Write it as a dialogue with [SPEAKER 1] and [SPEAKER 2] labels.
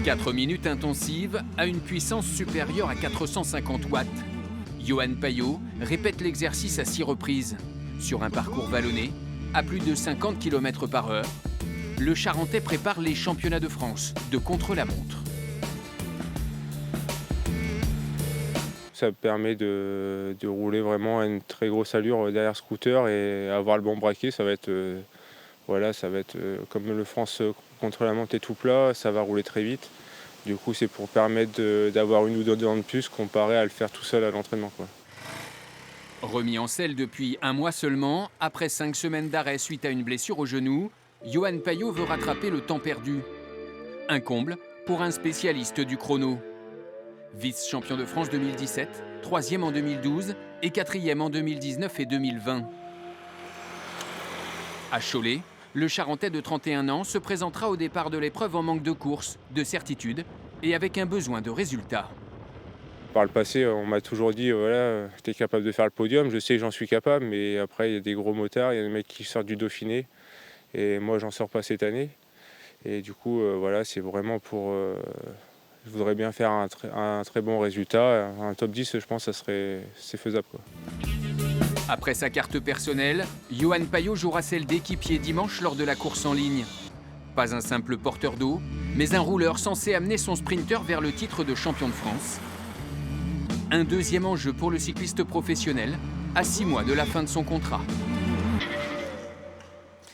[SPEAKER 1] 4 minutes intensives à une puissance supérieure à 450 watts. Yoann Payot répète l'exercice à 6 reprises. Sur un parcours vallonné, à plus de 50 km/h, le Charentais prépare les championnats de France de contre-la-montre.
[SPEAKER 2] Ça permet de rouler vraiment à une très grosse allure derrière scooter et avoir le bon braquet. Ça va être, comme le France contre-la-montre est tout plat, ça va rouler très vite. Du coup, c'est pour permettre d'avoir une ou deux dents de plus comparé à le faire tout seul à l'entraînement, quoi.
[SPEAKER 1] Remis en selle depuis 1 mois seulement, après 5 semaines d'arrêt suite à une blessure au genou, Yoann Payot veut rattraper le temps perdu. Un comble pour un spécialiste du chrono. Vice-champion de France 2017, 3e en 2012 et 4e en 2019 et 2020. À Cholet, le Charentais de 31 ans se présentera au départ de l'épreuve en manque de course, de certitude et avec un besoin de résultats.
[SPEAKER 2] Par le passé, on m'a toujours dit voilà, tu es capable de faire le podium. Je sais que j'en suis capable, mais après, il y a des gros motards, il y a des mecs qui sortent du Dauphiné. Et moi, j'en sors pas cette année. Et du coup, voilà, c'est vraiment pour. Je voudrais bien faire un très bon résultat. Un top 10, je pense, c'est faisable, quoi.
[SPEAKER 1] Après sa carte personnelle, Yoann Payot jouera celle d'équipier dimanche lors de la course en ligne. Pas un simple porteur d'eau, mais un rouleur censé amener son sprinter vers le titre de champion de France. Un deuxième enjeu pour le cycliste professionnel, à 6 mois de la fin de son contrat.